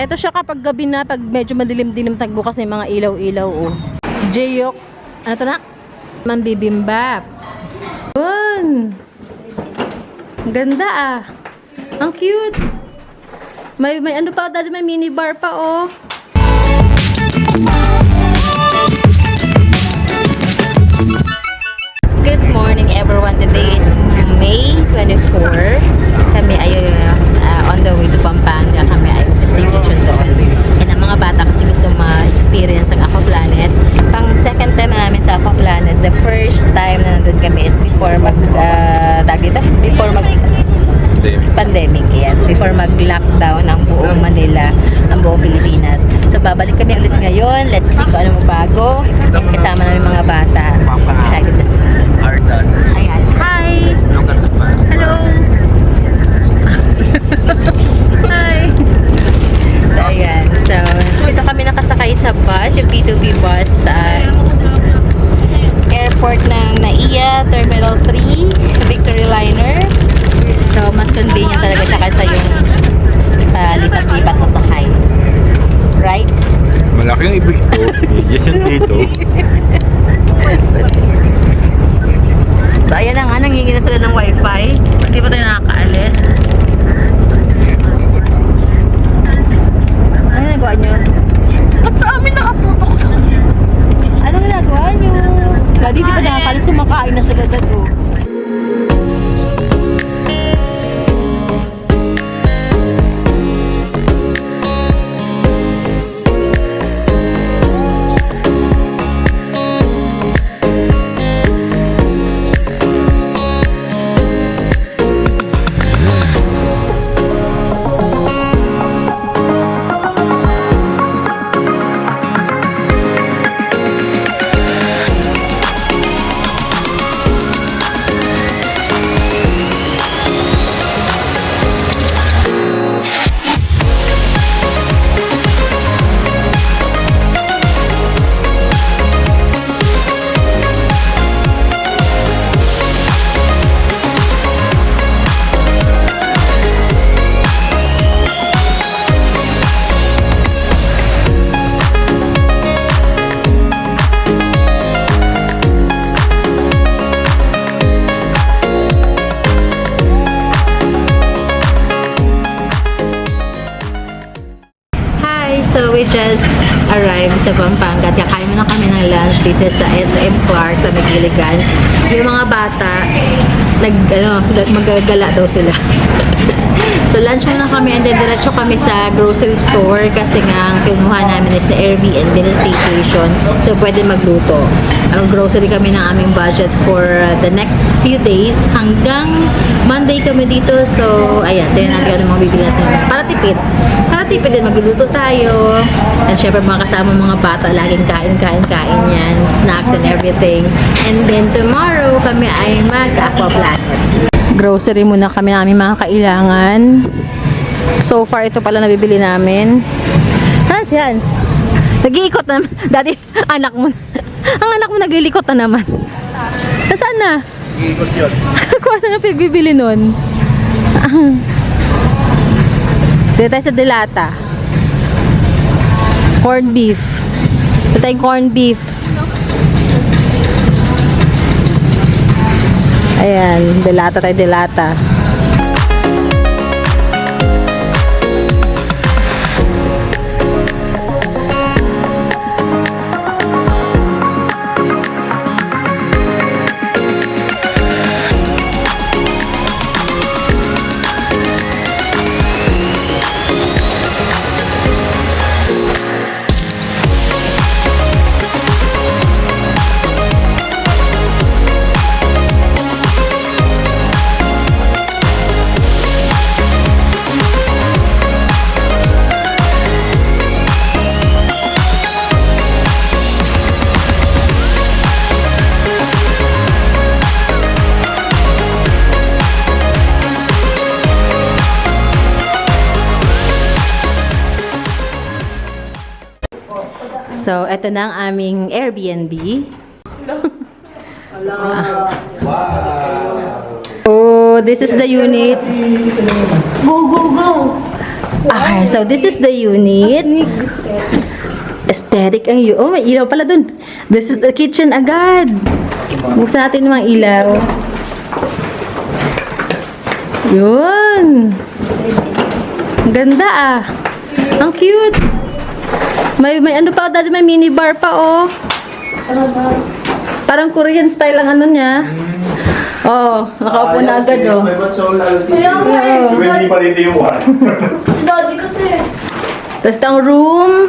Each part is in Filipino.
Ito siya kapag gabi na, pag medyo madilim-dilim tagbukas na yung mga ilaw-ilaw, oh. Jeyok. Ano to na? Mambibimbap. Yun. Ganda ah. Ang cute. May ano pa, dati may minibar pa, oh. Good morning everyone. Today is May 24. Kami ay on the way to Pampanga. Kami ay staycation doon. And ang mga bata kasi gusto ma-experience ang Aqua Planet. Pang second time na namin sa Aqua Planet. The first time na nandun kami is before pandemic yan. Before mag-lockdown ang buong Manila, ang buong Pilipinas. So babalik kami ulit ngayon. Let's see kung ano mabago. Kasama namin mga bata. Excited na sila. Ayan. Hi! Hello! Hi! So, ayan. So, dito kami nakasakay sa bus, yung B2B bus sa airport ng NAIA, Terminal 3, Victory Liner. So, mas convenient talaga siya kaysa yung lipat-lipat na sakay. Right? Malaki ang ibig ko. Yes, yan dito. So, ayan na nga, nangingi na sila ng wifi. Hindi pa tayo nakakaalis. Ano nagawa nyo? At sa amin nakaputok. Ano nagawa nyo? Lagi di pa nakakaalis, kumakain na sila dad, oh. So we just arrived sa Pampanga. Kakain muna kami ng lunch dito sa SM Clark sa Magiligan. Yung mga bata magagala daw sila. So lunch muna kami and then diretso kami sa grocery store kasi nga ang kinuha namin is sa Airbnb na staycation. So pwede magluto. Ang grocery kami ng aming budget for the next few days hanggang Monday kami dito. So ayan, tingnan natin ano mga bibili natin. Para tipid. Para tipid din, magluluto tayo. And syempre mga kasama mga bata, laging kain yan, snacks and everything. And then tomorrow kami ay mag-Aqua Planet. Grocery muna kami namin mga kailangan. So far ito pala nabibili namin. Hans, nag-iikot na naman. Dati anak mo, ang anak mo naglilikot na naman. Nasaan na? Nag-iikot yun. Kung ano na pinagbibili nun? Dito tayo sa Delata. Corned beef. Dito tayo corned beef. Ayan, Delata tayo, Delata. So, eto na ang aming Airbnb. Oh, this is the unit. Go, go, go! Okay, so this is the unit. Aesthetic ang yun. Oh, may ilaw pala dun. This is the kitchen agad. Buksan natin yung mga ilaw. Yun. Ang ganda ah. Ang cute. May ano pa, dati may minibar pa oh. Parang Korean style ang ano niya. Oh, nakaupo na agad oh. Hindi pa rin yung one. Tapos ang room.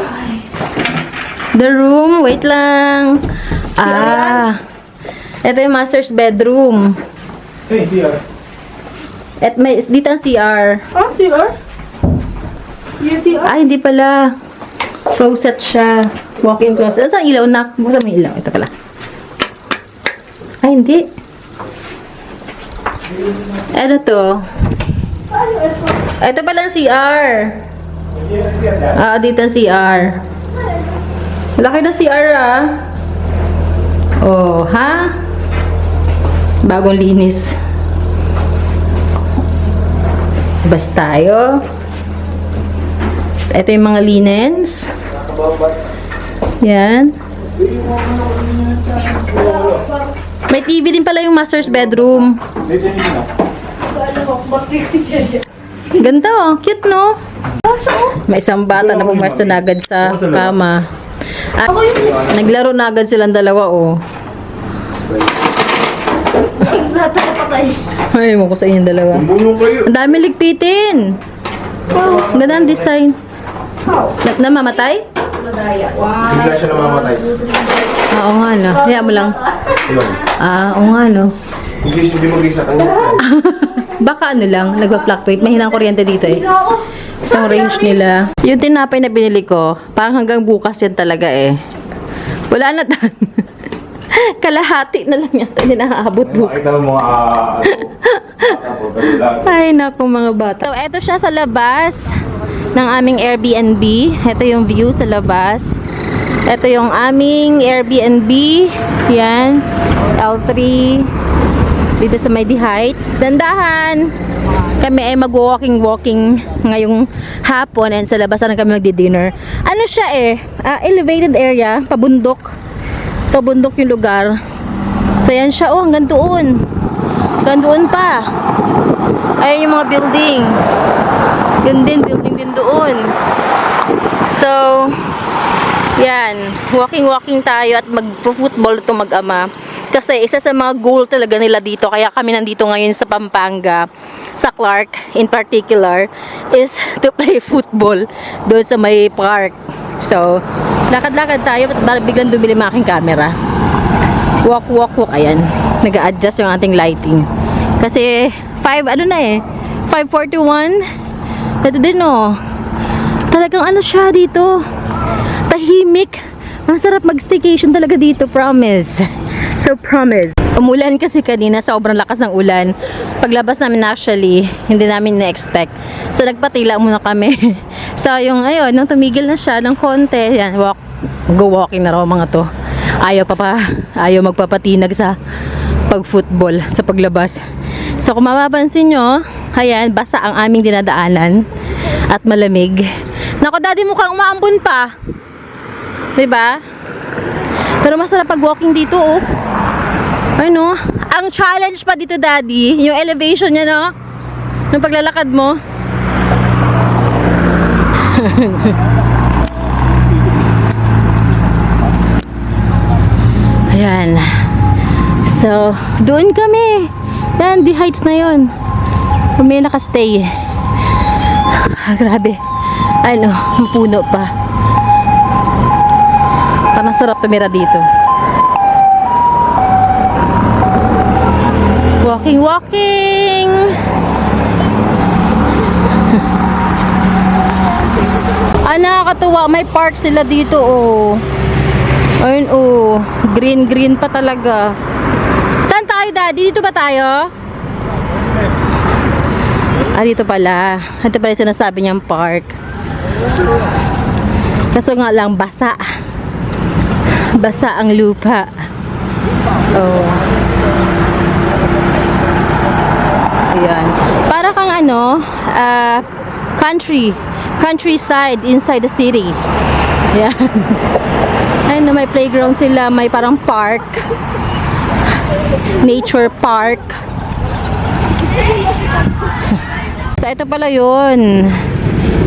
The room, wait lang. Ito yung master's bedroom. Hey, CR. At may dito ang CR. Ah, CR? Yan CR? Ay, hindi pala. Closet siya. Walk-in closet. Saan ilaw na? Buksan mo yung ilaw. Ito pala. Ay, hindi. Ano to? Ito pala ang CR. Dito ang CR. Laki na CR ah. Oh, ha? Bagong linis. Bas tayo. Ito yung mga linens. Yan. May TV din pala yung master's bedroom. Ganda oh. Cute no? May isang bata na pumesto na agad sa kama. Naglaro na agad silang dalawa oh. Ay, mo ko sa inyong dalawa. Buno kayo. Ang dami ligpitin. Ang ganda ang design. Namamatay? Bigla siya namamatay. Oo nga no. Kaya mo lang. Yun. Oo nga no. Hindi mag-isa kang Baka ano lang, nagpa-fluctuate. Mahinang kuryente dito eh. Itong range nila. Yung tinapay na binili ko, parang hanggang bukas yan talaga eh. Wala na tan. Kalahati na lang yata hindi nakaabot bukas. Makita mo mga Ay, naku mga bata. So, eto siya sa labas ng aming Airbnb. Ito yung view sa labas. Ito yung aming Airbnb. Yan. L3. Dito sa Mighty Heights. Dandahan! Kami ay mag-walking ngayong hapon and sa labas na kami magdi-dinner. Ano siya eh? Elevated area. Pabundok. Pabundok yung lugar. So, yan siya. Oh, hanggang doon. Hanggang doon pa. Ayun yung mga building. Yun din, building din doon. So, yan. Walking tayo at magpo-football to mag-ama. Kasi isa sa mga goal talaga nila dito, kaya kami nandito ngayon sa Pampanga, sa Clark in particular, is to play football doon sa may park. So, lakad-lakad tayo at biglang dumili mga aking camera. Walk. Ayan. Nag-a-adjust yung ating lighting. Kasi, 5:41. Ito din oh. Talagang ano siya dito. Tahimik. Ang sarap mag-staycation talaga dito, promise. So, promise. Umulan kasi kanina, sobrang lakas ng ulan. Paglabas namin actually, hindi namin na-expect. So, nagpatila muna kami. So, yung ayun, nung tumigil na siya ng konti, yan, walking na raw mga to. Ayaw magpapatinag sa pag-football, sa paglabas. So, kung mapapansin nyo, ayan, basa ang aming dinadaanan at malamig. Nako, daddy, mukhang umaambon pa. Diba? Pero masarap pag-walking dito, oh. Ano? Ang challenge pa dito, daddy, yung elevation niya, no? Yung paglalakad mo. Ayan. So, doon kami. Yan, the heights na yun. Kami nakastay. Grabe. Ano, puno pa. Parang sarap tumira dito. Walking. Nakakatuwa. May park sila dito, oh. Ayun, oh. Green pa talaga. Saan tayo, daddy? Dito ba tayo? Dito pala. Ito pala yung sinasabi niyang park. Kaso nga lang, basa. Basa ang lupa. Oh. Ayan. Para kang ano, country. countryside inside the city. Yan. Ayun na, may playground sila, may parang park. Nature park. So ito pala yun.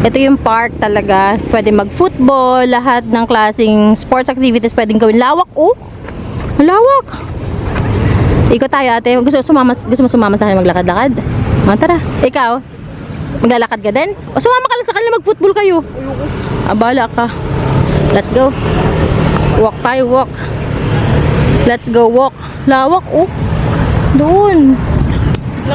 Ito yung park talaga. Pwede mag-football, lahat ng klaseng sports activities pwedeng gawin. Lawak, oh. Malawak. Ikot tayo, ate. Gusto mo sumama sa akin maglakad-lakad? Tara. Ikaw? Maglalakad ka din? O sumama ka lang sa kanila, mag-football kayo. Abala ka. Let's go. Walk tayo, walk. Let's go walk. Lawak, oh. Doon.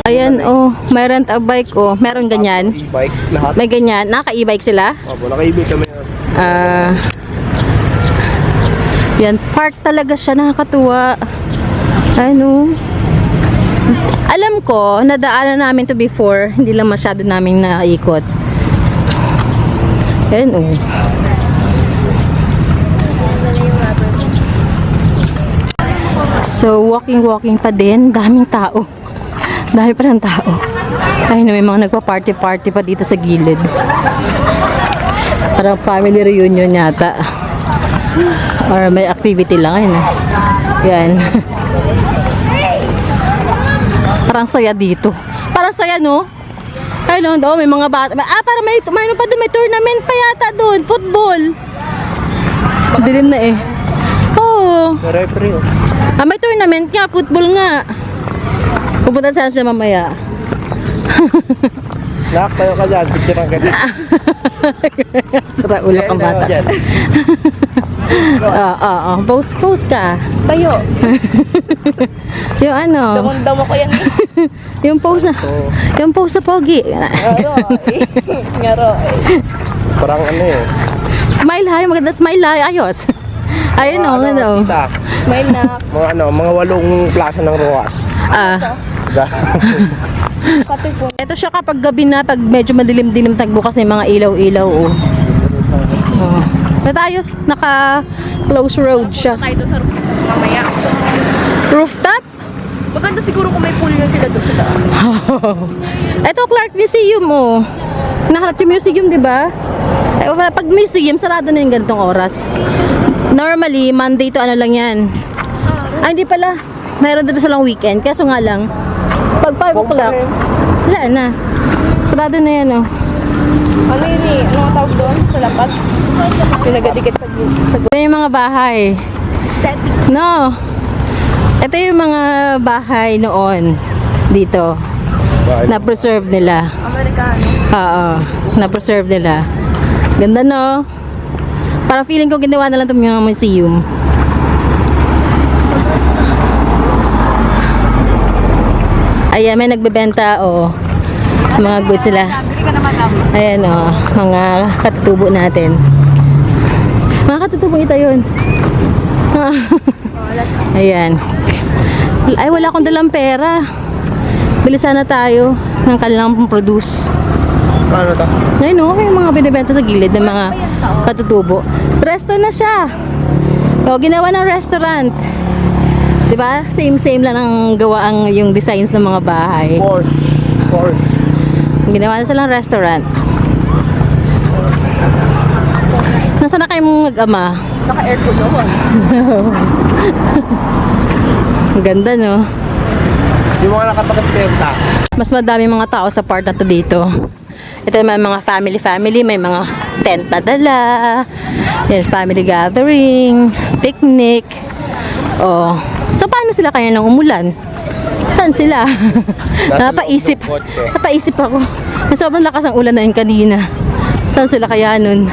Ayan, oh. May rent a bike, oh. Meron ganyan. E-bike, lahat. May ganyan. Naka-e-bike sila. Opo, naka-e-bike kami. Yan, park talaga siya. Nakakatuwa. Ano? Alam ko, nadaanan namin to before. Hindi lang masyado namin naikot. Ayan, oh. So, walking pa din. Daming tao. Dami pa ng tao. Ay, may mga nagpa-party-party pa dito sa gilid. Parang family reunion yata. Or may activity lang. Ayun, yan. Parang saya dito. Parang saya, no? Ayun, no? May mga bata. Parang may pa doon. May tournament pa yata doon. Football. Dilim na eh. Oo. Referee, oh. May tournament nga. Football nga. Pupunta saan siya mamaya. Nak, tayo ka dyan. Picture ang ganyan. Sara ulo kang bata. Pose ka. Tayo. Yung ano. Damon-damo ko yan. Yung pose na. Yung pose sa pogi. Ngaro eh. Ngaro eh. Parang ano eh. Smile ha. Yung maganda smile ha. Ayos. Ayun o. Ano. Kita. Smile na. Mga 8 klase ng ruwas. Ito siya kapag gabi na, pag medyo madilim-dilim tagbo kasi mga ilaw-ilaw, oh. Na tayo, naka-close road siya. Tayo doon sa mamaya. Rooftop? Maganda siguro kung may pool yun sila doon sa taas. Ito, Clark Museum, oh. Nahanap yung museum, di ba? Pag museum, sarado na yung ganitong oras. Normally, Monday to ano lang yan. Ay, hindi pala. Mayroon din silang weekend. Kaso nga lang, pag 5 o'clock, wala na. Sarado na yan, oh. Ano yun eh? Ano nga tawag doon? Sa lapat? Pinagadikit sa Ito yung mga bahay. No. Ito yung mga bahay noon. Dito. Na-preserve nila. Amerikano. Oo. Na-preserve nila. Ganda, no? Parang feeling ko ginawa na lang itong mga museum. Ayan, may nagbebenta, oh. Mga goods sila. Ayan, oh. Mga katutubo natin. Mga katutubo ito yun. Ayan. Ay, wala akong dalang pera. Bilisan na tayo ng kanilang produce. Ano to? Ayun, oh. Yung mga binibenta sa gilid ng mga katutubo. Resto na siya. O, ginawa ng restaurant. Diba? Same lang ang gawa ang yung designs ng mga bahay. Course. Ginawa na silang restaurant. Nasaan na kayo mong mag-ama? Naka-aircon naman. Ang ganda, no? Yung mga nakatakip-tenta. Mas madami mga tao sa part na to dito. Ito may mga family, may mga tent na dala. Yan, family gathering, picnic. Oh. So, paano sila kaya nang umulan? Saan sila? Napaisip ako. Sobrang lakas ang ulan na yun kanina. Saan sila kaya nun?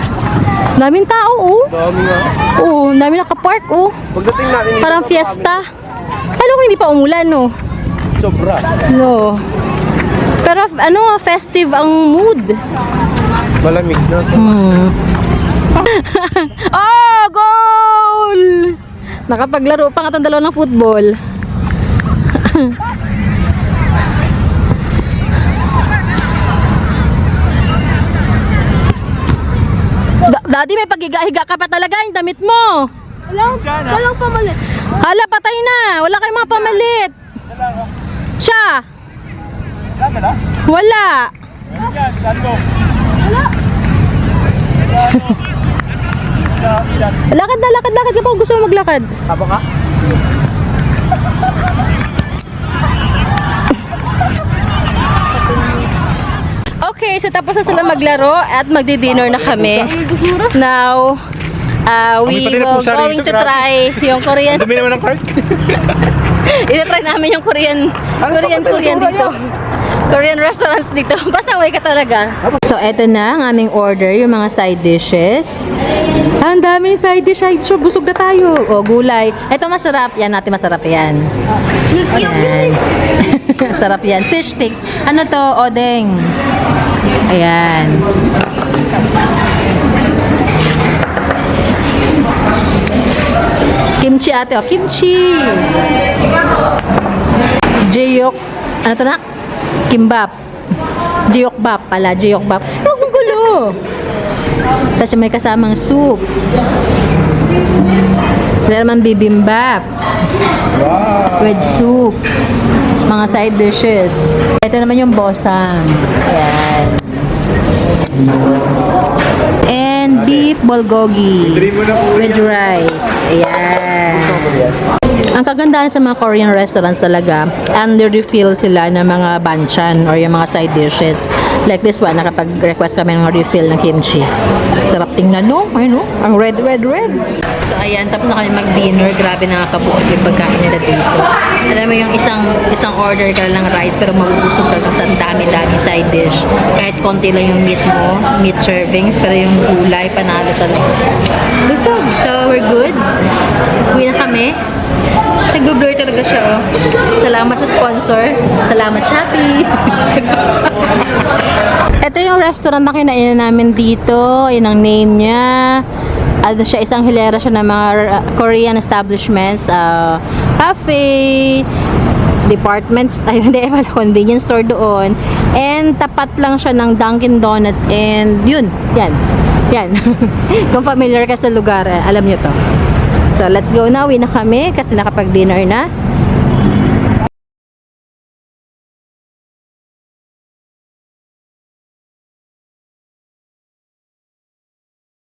Daming tao, oh. Dami nga. Oo, daming nakapark, oh. Pagdating natin dito, Parang fiesta. Paano kung hindi pa umulan, no? sobra. No. Pero ano, festive ang mood. Malamig na. Oh, goal! Nakapaglaro pa nga itong dalawa ng football. Daddy, may paghiga-higa ka pa talaga yung damit mo. Walang pamalit. Hala, patay na. Wala kayong mga pamalit. Siya. Wala. Lakad na, lakad ka pa kung gusto mo maglakad. Tabo ka? Okay, so tapos na sila maglaro at magdi-dinner na kami. Now, we Kami pa rin will ang pusari going dito, to grabe. try yung Korean. Ang dumi naman ng cart. I-try namin yung Korean dito. Korean restaurants dito. Pasaway ka talaga. So, eto na ang aming order, yung mga side dishes. Ang daming side dish. So, busog na tayo. O, gulay. Eto masarap. Yan natin masarap yan. Ayan. Sarap yan. Fish sticks. Ano to? Odeng. Ayan. Kimchi ate. O, kimchi. Jeyok. Ano to na? Kimbap. Jeyokbap pala. Jeyokbap. Huwag mong gulo. Tapos may kasamang soup. Meron naman bibimbap. With soup. Mga side dishes. Ito naman yung bosang. Ayan. And beef bulgogi. With rice. Ayan. Ang kagandahan sa mga Korean restaurants talaga, under-refill sila ng mga banchan or yung mga side dishes. Like this one, nakapag-request kami ng refill ng kimchi. Sarap tingnan, no? Ayun, no? Ang red. So, ayan, tapos na kami mag-dinner. Grabe nakakabuot yung pagkain nila dito. Alam mo yung isang order ka lang rice, pero mabubusog ka sa dami-dami side dish. Kahit konti lang yung meat mo, meat servings, pero yung gulay, panalo talaga. Busog. So, we're good. Uwi na kami. Nag-blur talaga siya, oh. Salamat sa sponsor. Salamat, Shopee. Ito yung restaurant na kinainan namin dito. Yan ang name niya. Ano siya, isang hilera siya ng mga Korean establishments. Cafe, departments, convenience store doon. And tapat lang siya ng Dunkin Donuts. And yun, yan. Kung familiar ka sa lugar, alam niyo to. So, let's go na. Uwi na kami kasi nakapag-dinner na.